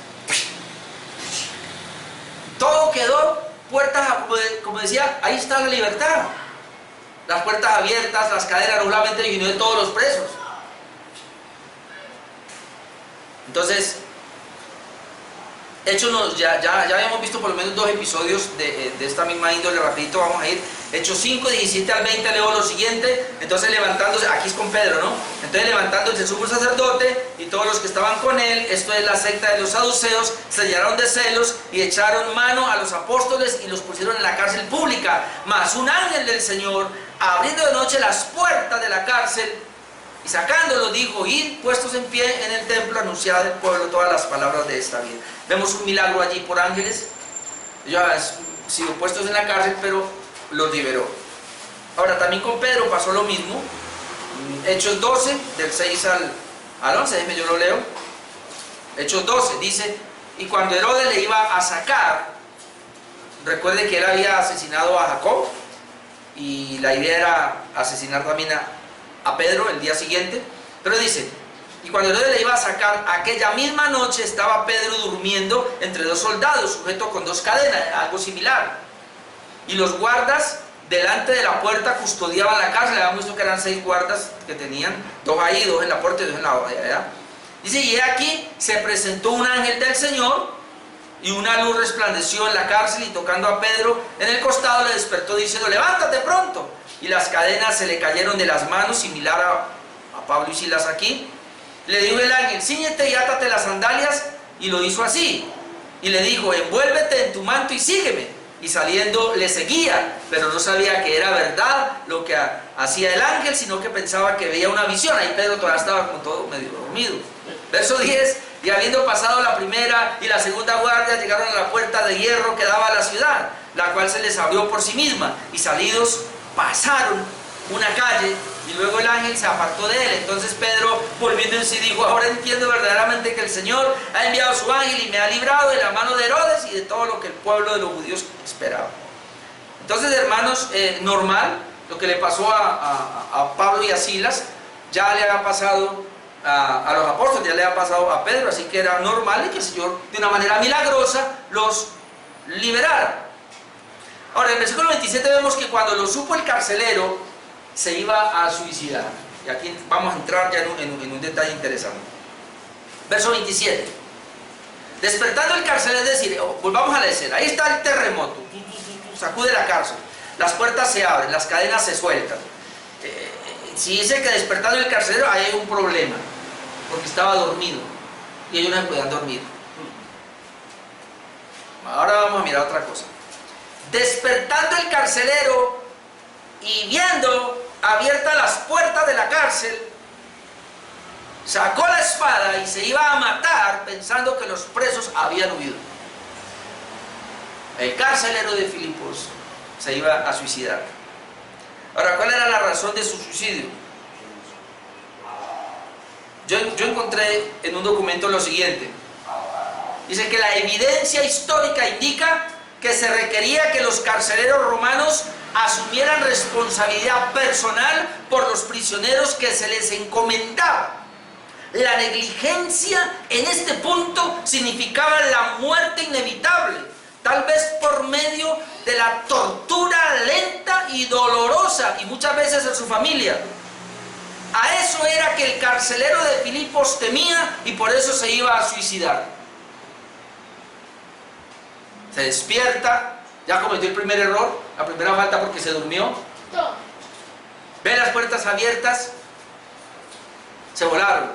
todo quedó. Puertas, como decía, ahí está la libertad. Las puertas abiertas, las cadenas, no solamente sino de todos los presos. Entonces, Hechos, ya habíamos visto por lo menos 2 episodios de esta misma índole. Rapidito vamos a ir. Hechos 5, 17 al 20, leo lo siguiente. Entonces levantándose, aquí es con Pedro, ¿no? Entonces levantándose el sumo sacerdote y todos los que estaban con él, esto es la secta de los saduceos, se llenaron de celos y echaron mano a los apóstoles y los pusieron en la cárcel pública. Mas un ángel del Señor, abriendo de noche las puertas de la cárcel y sacándolos, dijo: id puestos en pie en el templo, anunciad al pueblo todas las palabras de esta vida. Vemos un milagro allí por ángeles. Ellos habían sido puestos en la cárcel, pero los liberó. Ahora, también con Pedro pasó lo mismo. Hechos 12, del 6 al 11, déjeme yo lo leo. Hechos 12, dice: y cuando Herodes le iba a sacar, recuerde que él había asesinado a Jacob, y la idea era asesinar también a Pedro el día siguiente. Pero dice: y cuando Herodes le iba a sacar, aquella misma noche estaba Pedro durmiendo entre 2 soldados, sujeto con 2 cadenas, algo similar. Y los guardas delante de la puerta custodiaban la cárcel. Habíamos visto que eran 6 guardas que tenían, 2 ahí, 2 en la puerta y 2 en la allá. Dice: y aquí se presentó un ángel del Señor, y una luz resplandeció en la cárcel, y tocando a Pedro en el costado le despertó diciendo: levántate pronto. Y las cadenas se le cayeron de las manos, similar a Pablo y Silas aquí. Le dijo el ángel: cíñete y átate las sandalias, y lo hizo así. Y le dijo: envuélvete en tu manto y sígueme. Y saliendo le seguía, pero no sabía que era verdad lo que hacía el ángel, sino que pensaba que veía una visión. Ahí Pedro todavía estaba como todo medio dormido. Verso 10: y habiendo pasado la primera y la segunda guardia, llegaron a la puerta de hierro que daba a la ciudad, la cual se les abrió por sí misma, y salidos pasaron una calle, y luego el ángel se apartó de él. Entonces Pedro, volviendo en sí, dijo: ahora entiendo verdaderamente que el Señor ha enviado su ángel y me ha librado de la mano de Herodes y de todo lo que el pueblo de los judíos esperaba. Entonces, hermanos, normal, lo que le pasó a Pablo y a Silas, ya le había pasado a los apóstoles, ya le había pasado a Pedro, así que era normal y que el Señor de una manera milagrosa los liberara. Ahora, en el versículo 27 vemos que cuando lo supo el carcelero, se iba a suicidar. Y aquí vamos a entrar ya en un detalle interesante. Verso 27. Despertando el carcelero, es decir, volvamos a la escena. Ahí está el terremoto. Sacude la cárcel. Las puertas se abren, las cadenas se sueltan. Si dice que despertando el carcelero, ahí hay un problema. Porque estaba dormido. Y ellos no se podían dormir. Ahora vamos a mirar otra cosa. Despertando el carcelero y viendo abiertas las puertas de la cárcel, sacó la espada y se iba a matar pensando que los presos habían huido. El carcelero de Filipos se iba a suicidar. Ahora, ¿cuál era la razón de su suicidio? Yo encontré en un documento lo siguiente. Dice que la evidencia histórica indica que se requería que los carceleros romanos asumieran responsabilidad personal por los prisioneros que se les encomendaba. La negligencia en este punto significaba la muerte inevitable, tal vez por medio de la tortura lenta y dolorosa, y muchas veces en su familia. A eso era que el carcelero de Filipos temía y por eso se iba a suicidar. Se despierta, ya cometió el primer error, la primera falta porque se durmió. Ve las puertas abiertas, se volaron.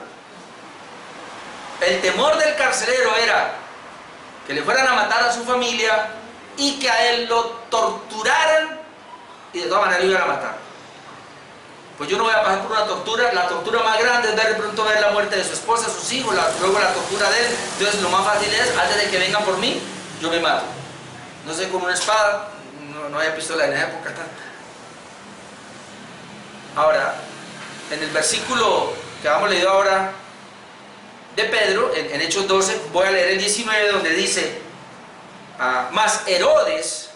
El temor del carcelero era que le fueran a matar a su familia y que a él lo torturaran y de todas maneras lo iban a matar. Pues yo no voy a pasar por una tortura. La tortura más grande es de pronto ver la muerte de su esposa, sus hijos, luego la tortura de él. Entonces lo más fácil es, antes de que vengan por mí, yo me mato. No sé, con una espada, no había pistola en esa época. Ahora, en el versículo que hemos leído ahora de Pedro, en Hechos 12, voy a leer el 19, donde dice: mas Herodes,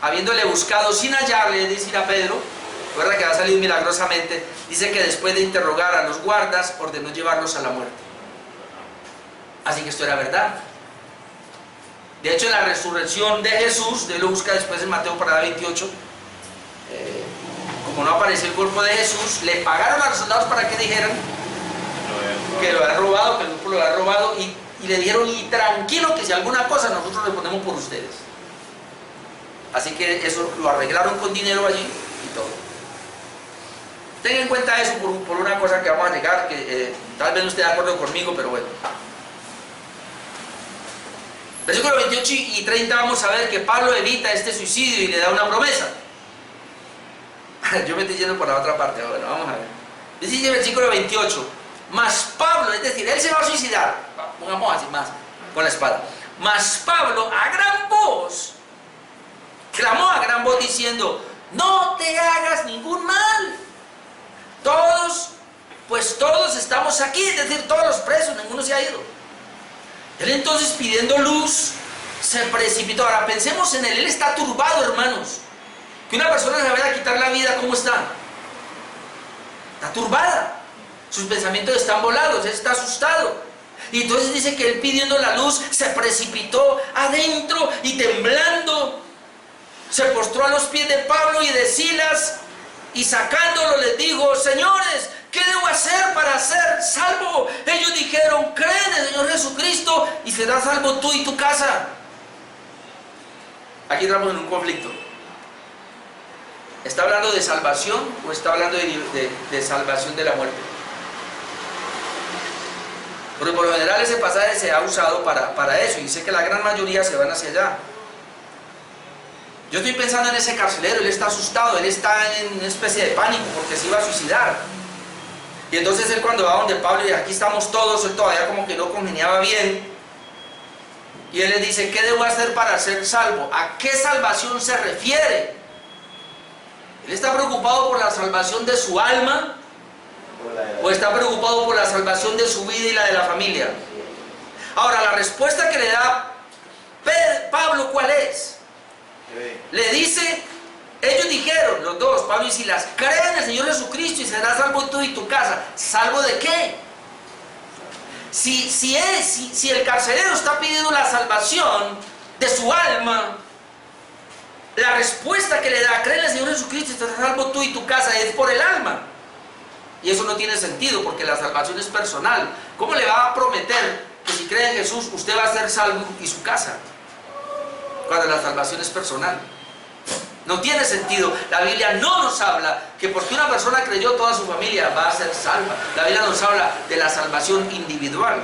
habiéndole buscado sin hallarle, es decir, a Pedro, recuerda que ha salido milagrosamente, dice que después de interrogar a los guardas, ordenó llevarlos a la muerte. Así que esto era verdad. De hecho, en la resurrección de Jesús, de lo busca después en Mateo para 28, como no apareció el cuerpo de Jesús, le pagaron a los soldados para que dijeran que lo habían robado, que el grupo lo había robado, y le dijeron: y tranquilo, que si alguna cosa nosotros le ponemos por ustedes. Así que eso lo arreglaron con dinero allí y todo. Tengan en cuenta eso por una cosa que vamos a llegar, que tal vez no esté de acuerdo conmigo, pero bueno. Versículo 28 y 30 vamos a ver que Pablo evita este suicidio y le da una promesa. Yo me estoy yendo por la otra parte, bueno, vamos a ver. Dice el versículo 28, mas Pablo, es decir, él se va a suicidar, pongamos así más, con la espada. Mas Pablo a gran voz, clamó a gran voz diciendo: no te hagas ningún mal. Todos estamos aquí, es decir, todos los presos, ninguno se ha ido. Él entonces, pidiendo luz, se precipitó. Ahora pensemos en él está turbado, hermanos. Que una persona se vaya a quitar la vida, ¿cómo está? Está turbada. Sus pensamientos están volados, él está asustado. Y entonces dice que él, pidiendo la luz, se precipitó adentro y temblando se postró a los pies de Pablo y de Silas, y sacándolo les dijo: señores, ¿qué debo hacer para ser salvo? Ellos dijeron: cree en el Señor Jesucristo y serás salvo tú y tu casa. Aquí entramos en un conflicto. ¿Está hablando de salvación o está hablando de salvación de la muerte? Porque por lo general ese pasaje se ha usado para eso, y sé que la gran mayoría se van hacia allá. Yo estoy pensando en ese carcelero, él está asustado, él está en una especie de pánico porque se iba a suicidar. Y entonces él, cuando va donde Pablo y aquí estamos todos, él todavía como que no congeniaba bien. Y él le dice: ¿qué debo hacer para ser salvo? ¿A qué salvación se refiere? ¿Él está preocupado por la salvación de su alma? ¿O está preocupado por la salvación de su vida y la de la familia? Ahora, la respuesta que le da Pablo, ¿cuál es? Le dice: ellos dijeron, los dos, Pablo y Silas, cree en el Señor Jesucristo y serás salvo tú y tu casa. ¿Salvo de qué? Si el carcelero está pidiendo la salvación de su alma, la respuesta que le da, cree en el Señor Jesucristo y estás salvo tú y tu casa, es por el alma. Y eso no tiene sentido porque la salvación es personal. ¿Cómo le va a prometer que si cree en Jesús usted va a ser salvo y su casa, cuando la salvación es personal? No tiene sentido. La Biblia no nos habla que porque una persona creyó, toda su familia va a ser salva. La Biblia nos habla de la salvación individual.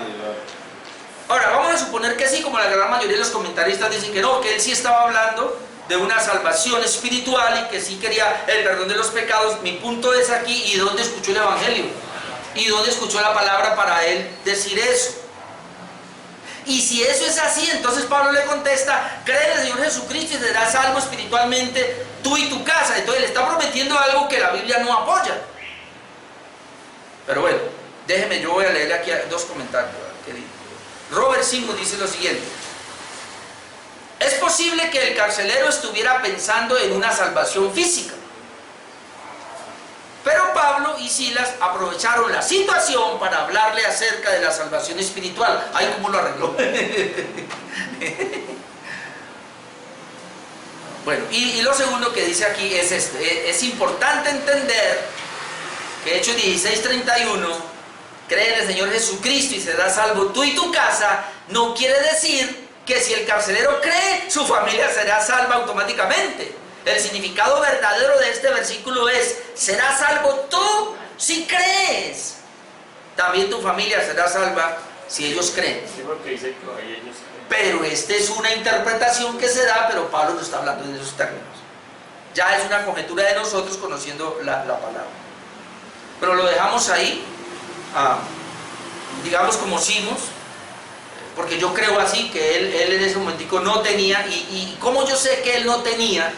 Ahora, vamos a suponer que sí, como la gran mayoría de los comentaristas dicen que no, que él sí estaba hablando de una salvación espiritual y que sí quería el perdón de los pecados. Mi punto es aquí, ¿y dónde escuchó el Evangelio? ¿Y dónde escuchó la palabra para él decir eso? Y si eso es así, entonces Pablo le contesta, cree en el Señor Jesucristo y serás salvo espiritualmente tú y tu casa. Entonces le está prometiendo algo que la Biblia no apoya. Pero bueno, déjeme, yo voy a leerle aquí dos comentarios. Robert Simmons dice lo siguiente: es posible que el carcelero estuviera pensando en una salvación física, pero Pablo y Silas aprovecharon la situación para hablarle acerca de la salvación espiritual. ¡Ay, cómo lo arregló! Bueno, y lo segundo que dice aquí es esto: es importante entender que Hechos 16:31, cree en el Señor Jesucristo y serás salvo tú y tu casa, no quiere decir que si el carcelero cree, su familia será salva automáticamente. El significado verdadero de este versículo es: serás salvo tú si crees. También tu familia será salva si ellos creen. Sí, porque dice que ellos creen. Pero esta es una interpretación que se da, pero Pablo no está hablando en esos términos. Ya es una conjetura de nosotros conociendo la palabra. Pero lo dejamos ahí, digamos como Simos, porque yo creo así, que él en ese momentico no tenía, y como yo sé que él no tenía,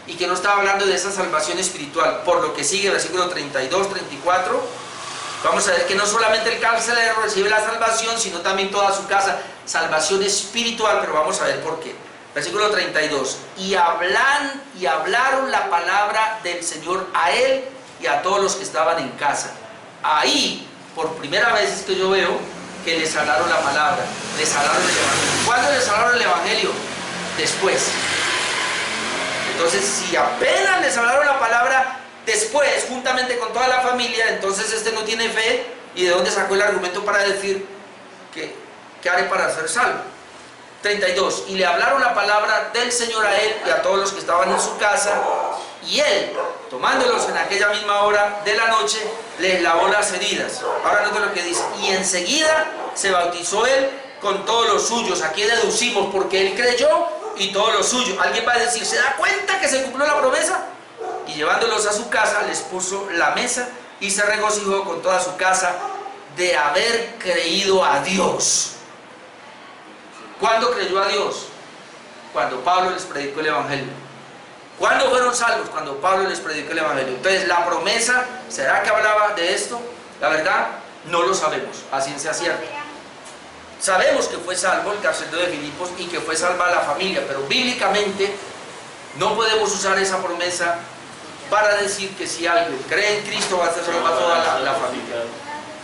y que no estaba hablando de esa salvación espiritual, por lo que sigue, versículo 32, 34, vamos a ver que no solamente el carcelero recibe la salvación, sino también toda su casa, salvación espiritual, pero vamos a ver por qué. Versículo 32, y hablaron la palabra del Señor a él y a todos los que estaban en casa. Ahí, por primera vez es que yo veo que les hablaron la palabra, les hablaron el Evangelio. ¿Cuándo les hablaron el Evangelio? Después. Entonces, si apenas les hablaron la palabra después, juntamente con toda la familia, entonces este no tiene fe. ¿Y de dónde sacó el argumento para decir que haré para ser salvo? 32, y le hablaron la palabra del Señor a él y a todos los que estaban en su casa, y él, tomándolos en aquella misma hora de la noche, les lavó las heridas. Ahora noten lo que dice: y enseguida se bautizó él con todos los suyos. Aquí deducimos porque él creyó y todos los suyos. Alguien va a decir: ¿se da cuenta que se cumplió la promesa? Y llevándolos a su casa les puso la mesa y se regocijó con toda su casa de haber creído a Dios. ¿Cuándo creyó a Dios? Cuando Pablo les predicó el Evangelio. ¿Cuándo fueron salvos? Cuando Pablo les predicó el Evangelio. Entonces, la promesa, ¿será que hablaba de esto? La verdad, no lo sabemos, a ciencia cierta. Sabemos que fue salvo el carcelero de Filipos y que fue salva la familia, pero bíblicamente no podemos usar esa promesa para decir que si alguien cree en Cristo va a ser salva toda la familia.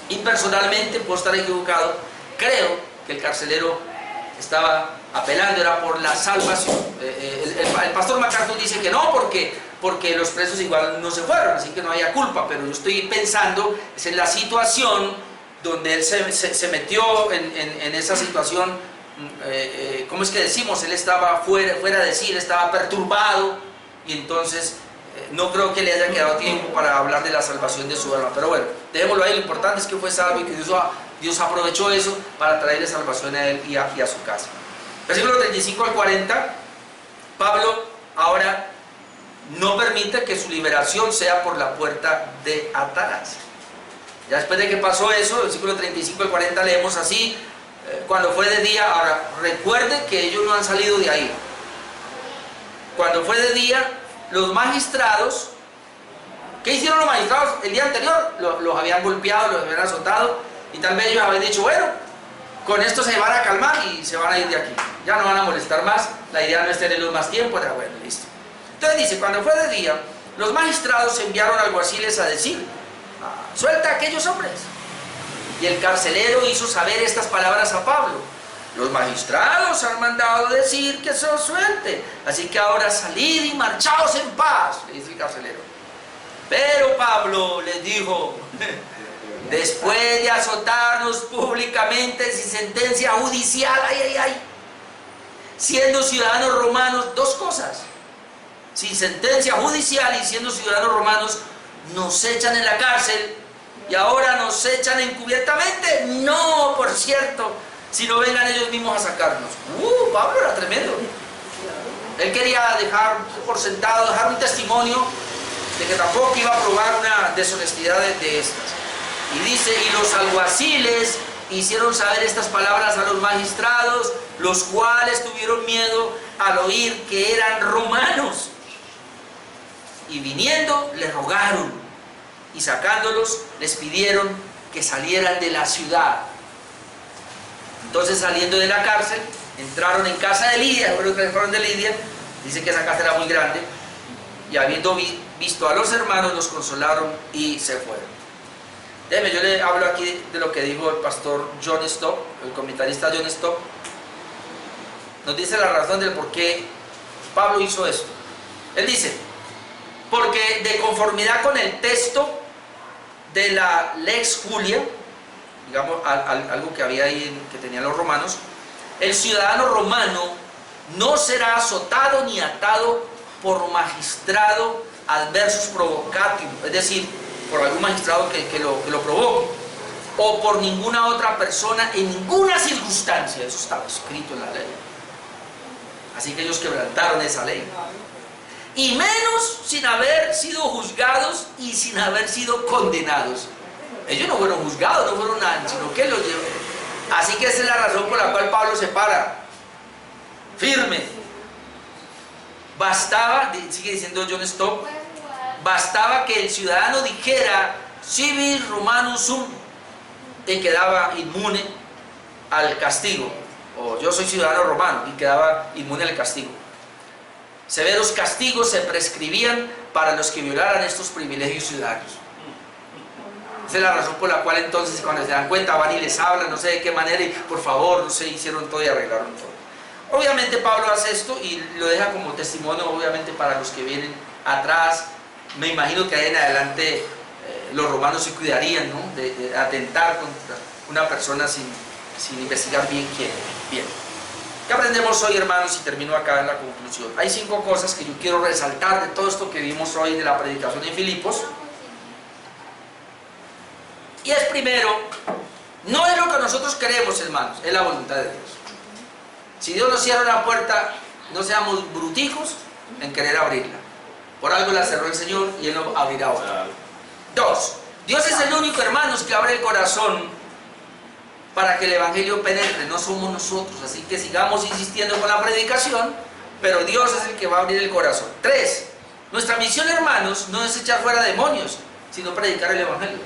Y personalmente, puedo estar equivocado, creo que el carcelero estaba apelando, era por la salvación. El pastor MacArthur dice que no, porque los presos igual no se fueron, así que no haya culpa, pero yo estoy pensando es en la situación donde él se metió en esa situación. ¿Cómo es que decimos? Él estaba fuera de sí, él estaba perturbado, y entonces no creo que le haya quedado tiempo para hablar de la salvación de su alma. Pero bueno, dejémoslo ahí. Lo importante es que fue salvo y que Dios aprovechó eso para traerle salvación a él y a su casa. Versículo 35 al 40, Pablo ahora no permite que su liberación sea por la puerta de atrás. Ya después de que pasó eso, versículo 35 al 40 leemos así: cuando fue de día. Ahora, recuerden que ellos no han salido de ahí. Cuando fue de día, los magistrados, ¿qué hicieron los magistrados el día anterior? Los habían golpeado, los habían azotado, y tal vez ellos habían dicho: bueno, con esto se van a calmar y se van a ir de aquí, ya no van a molestar más, la idea no es tenerlos más tiempo. Era bueno, listo. Entonces dice: cuando fue de día, los magistrados enviaron alguaciles a decir: suelta a aquellos hombres. Y el carcelero hizo saber estas palabras a Pablo. Los magistrados han mandado decir que sos suerte, así que ahora salid y marchaos en paz, le dice el carcelero. Pero Pablo les dijo, después de azotarnos públicamente sin sentencia judicial, siendo ciudadanos romanos, dos cosas, sin sentencia judicial y siendo ciudadanos romanos, nos echan en la cárcel y ahora nos echan encubiertamente. No, por cierto, si no vengan ellos mismos a sacarnos. Pablo era tremendo. Él quería dejar por sentado, dejar un testimonio de que tampoco iba a probar una deshonestidad de estas. Y dice, y los alguaciles hicieron saber estas palabras a los magistrados, los cuales tuvieron miedo al oír que eran romanos. Y viniendo, les rogaron, y sacándolos, les pidieron que salieran de la ciudad. Entonces, saliendo de la cárcel, entraron en casa de Lidia, creo que fueron de Lidia, dice que esa casa era muy grande, y habiendo visto a los hermanos, los consolaron y se fueron. Déjeme, yo le hablo aquí de lo que dijo el pastor John Stott, el comentarista John Stott. Nos dice la razón del por qué Pablo hizo esto. Él dice, porque de conformidad con el texto de la Lex Julia, digamos, algo que había ahí, que tenían los romanos, el ciudadano romano no será azotado ni atado por magistrado adversus provocatio, es decir, por algún magistrado que lo provoque, o por ninguna otra persona en ninguna circunstancia. Eso estaba escrito en la ley. Así que ellos quebrantaron esa ley. Y menos sin haber sido juzgados y sin haber sido condenados. Ellos no fueron juzgados, no fueron nada, sino que los llevó. Así que esa es la razón por la cual Pablo se para firme. Bastaba, sigue diciendo John Stott, bastaba que el ciudadano dijera civil romanum sum y quedaba inmune al castigo, o yo soy ciudadano romano, y quedaba inmune al castigo. Severos castigos se prescribían para los que violaran estos privilegios ciudadanos. Esa es la razón por la cual entonces cuando se dan cuenta van y les hablan, no sé de qué manera, y por favor, no sé, hicieron todo y arreglaron todo. Obviamente Pablo hace esto y lo deja como testimonio, obviamente, para los que vienen atrás. Me imagino que ahí en adelante los romanos se cuidarían, ¿no?, de atentar contra una persona sin investigar bien quién. Bien. ¿Qué aprendemos hoy, hermanos? Y termino acá en la conclusión. Hay 5 cosas que yo quiero resaltar de todo esto que vimos hoy de la predicación en Filipos. Y es primero, no es lo que nosotros queremos, hermanos, es la voluntad de Dios. Si Dios nos cierra la puerta, no seamos bruticos en querer abrirla. Por algo la cerró el Señor y Él no abrirá otra. 2. Dios es el único, hermanos, que abre el corazón para que el Evangelio penetre, no somos nosotros. Así que sigamos insistiendo con la predicación, pero Dios es el que va a abrir el corazón. 3. Nuestra misión, hermanos, no es echar fuera demonios, sino predicar el Evangelio.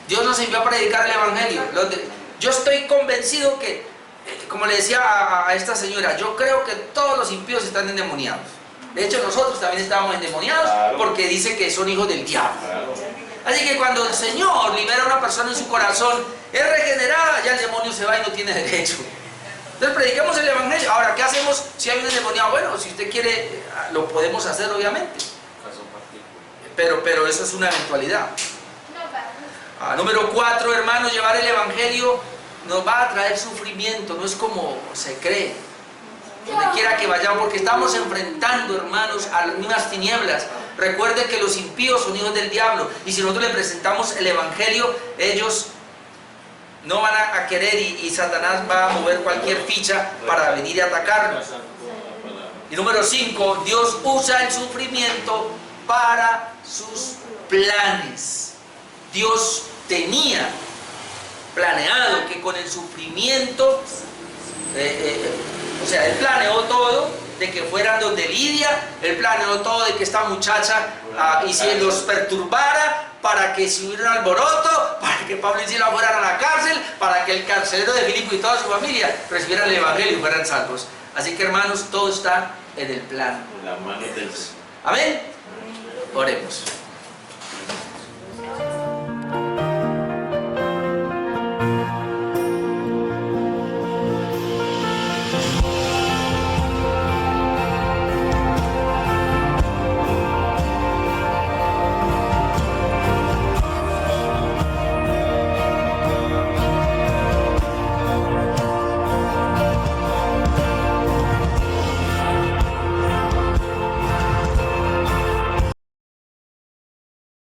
Dios nos envió a predicar el Evangelio. Yo estoy convencido que, como le decía a esta señora, yo creo que todos los impíos están endemoniados. De hecho, nosotros también estábamos endemoniados, porque dice que son hijos del diablo. Así que cuando el Señor libera a una persona en su corazón, es regenerada, ya el demonio se va y no tiene derecho. Entonces predicamos el Evangelio. Ahora, ¿qué hacemos si hay un endemoniado? Bueno, si usted quiere, lo podemos hacer, obviamente. Pero eso es una eventualidad. Número 4, hermanos, llevar el Evangelio nos va a traer sufrimiento, no es como se cree. Donde quiera que vayamos, porque estamos enfrentando, hermanos, a las mismas tinieblas. Recuerde que los impíos son hijos del diablo, y si nosotros le presentamos el Evangelio, ellos no van a querer, y Satanás va a mover cualquier ficha para venir y atacarnos. Y número 5, Dios usa el sufrimiento para sus planes. Dios tenía planeado que con el sufrimiento, Él planeó todo de que fueran donde Lidia, Él planeó todo de que esta muchacha y se los perturbara, para que se hubiera un alboroto, para que Pablo y Silas fueran a la cárcel, para que el carcelero de Filipo y toda su familia recibieran el Evangelio y fueran salvos. Así que, hermanos, todo está en el plan. En la mano del Señor. Amén.